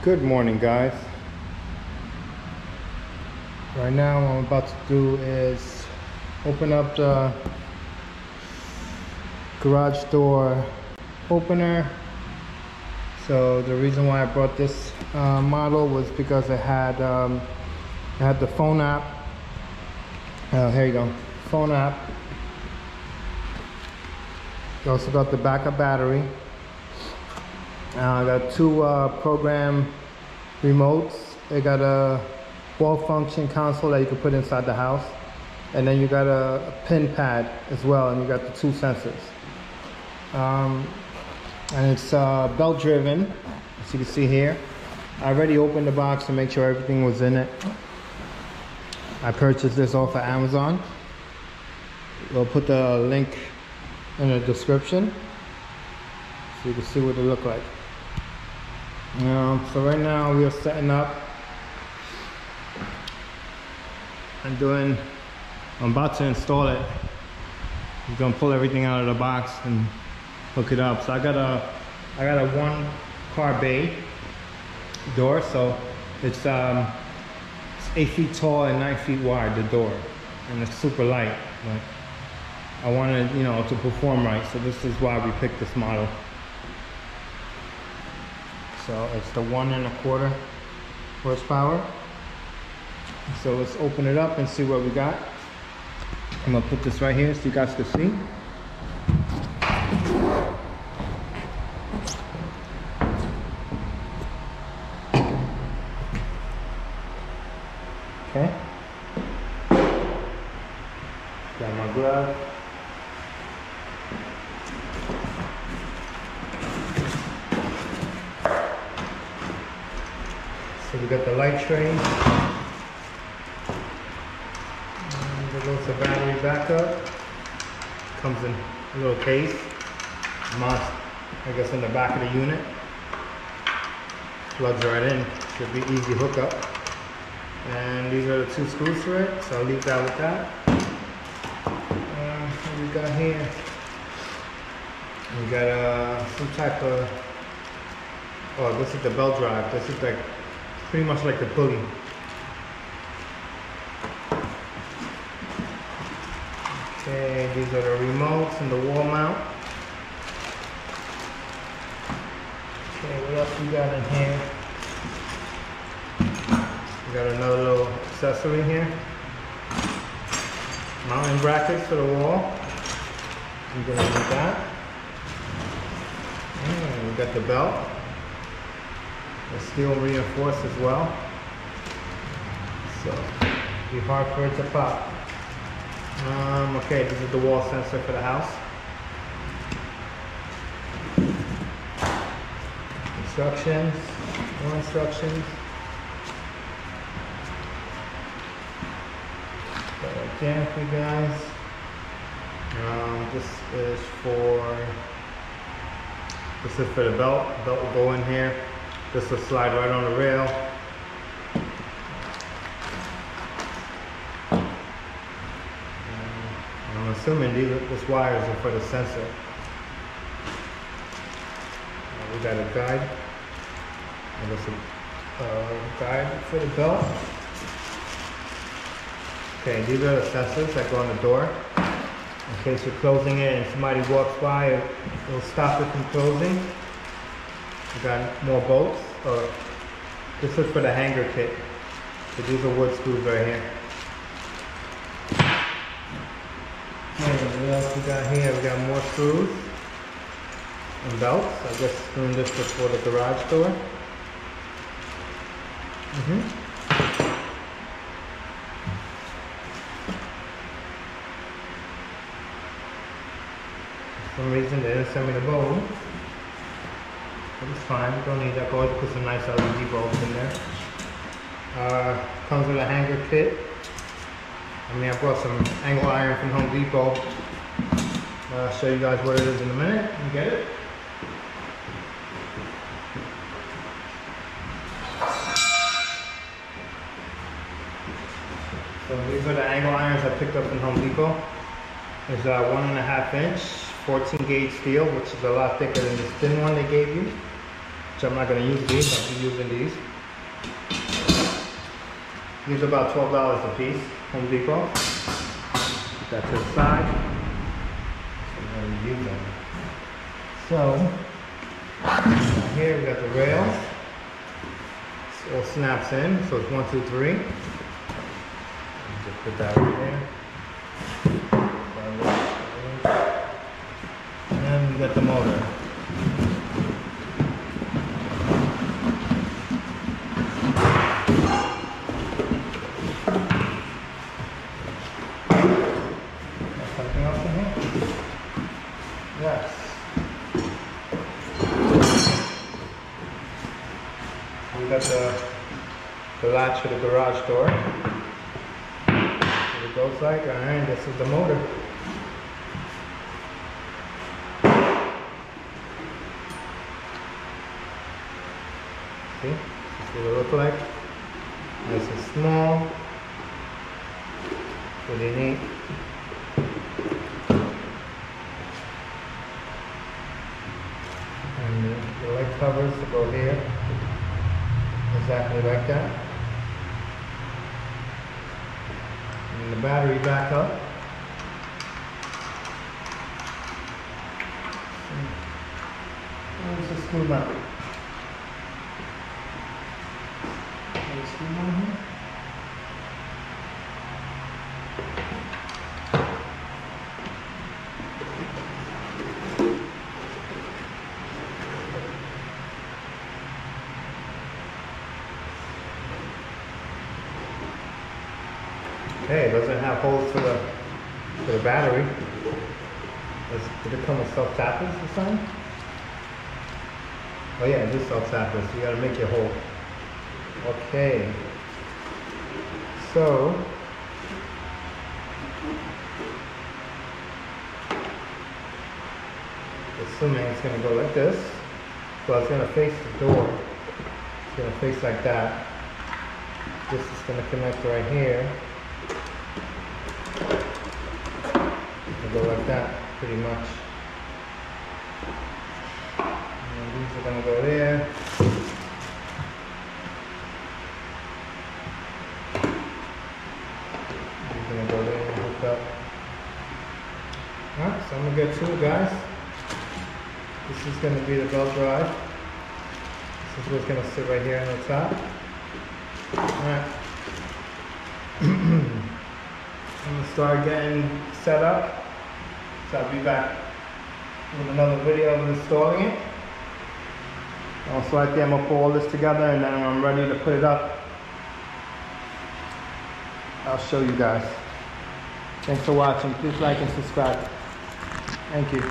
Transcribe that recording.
Good morning, guys. Right now what I'm about to do is open up the garage door opener. So the reason why I brought this model was because it had the phone app. Here you go, phone app. You also got the backup battery. I got two program remotes. They got a wall function console that you can put inside the house, and then you got a pin pad as well, and you got the two sensors. And it's belt driven, as you can see here. I already opened the box to make sure everything was in it. I purchased this off of Amazon. We'll put the link in the description so you can see what it look like. So right now we are setting up. I'm about to install it. I'm gonna pull everything out of the box and hook it up. So I got a one car bay door, so it's 8 feet tall and 9 feet wide, the door, and it's super light, but I wanted, to perform right, so this is why we picked this model. So it's the 1.25 horsepower. So let's open it up and see what we got. I'm gonna put this right here so you guys can see. Okay. Got my glove. So we got the light tray. And there goes the battery backup. Comes in a little case. Mounts, I guess, in the back of the unit. Plugs right in. Should be easy hookup. And these are the two screws for it, so I'll leave that with that. What we got here? We got some type of, oh, this is the belt drive. This is like pretty much like the pulley. Okay, these are the remotes and the wall mount. Okay, what else we got in here? We got another little accessory here. Mounting brackets for the wall. I'm gonna need that. And we got the belt. The steel reinforced as well. So it'll be hard for it to pop. Okay, this is the wall sensor for the house. Instructions, more instructions. Got a jam for you guys. This is for the belt. The belt will go in here. This will slide right on the rail. I'm assuming this wires are for the sensor. We got a guide. And there's a guide for the belt. Okay, these are the sensors that go on the door. In case you're closing it and somebody walks by, it'll stop it from closing. We got more bolts. This is for the hanger kit. So these are wood screws right here. What else we got here? We got more screws and belts. I guess doing this before the garage door. For some reason they didn't send me the bulb. But it's fine, we don't need that. Go ahead and put some nice LED bulbs in there. Comes with a hanger kit. I brought some angle iron from Home Depot. I'll show you guys what it is in a minute. You get it? So these are the angle irons I picked up from Home Depot. There's 1.5 inch, 14 gauge steel, which is a lot thicker than this thin one they gave you. which I'm not going to use these, I'll be using these. These are about $12 a piece, Home Depot. Put that to the side. So I'm going to use them. So, here we got the rails. It all snaps in, so it's 1, 2, 3. Just put that right there. And then we got the motor. Something else in here? Yes. We got the latch for the garage door. It goes like, and this is the motor. See? This is what it looks like. Nice and small. Pretty neat. And the light covers to go here. Exactly like that. And the battery back up. Where's the screw mount? There's a screw mount here. Okay, it doesn't have holes for the battery. Did it come with self-tappers this time? Oh yeah, it is self-tappers. You gotta make your hole. Okay. So assuming it's gonna go like this. So it's gonna face the door. It's gonna face like that. This is gonna connect right here. Go like that, pretty much. And these are gonna go there. These are gonna go there and hook up. Alright, so I'm gonna get to it, guys. This is gonna be the belt drive. This is what's gonna sit right here on the top. Alright. I'm gonna start getting set up. So I'll be back with another video of installing it. Also right there, I'm gonna pull all this together and then when I'm ready to put it up, I'll show you guys. Thanks for watching. Please like and subscribe. Thank you.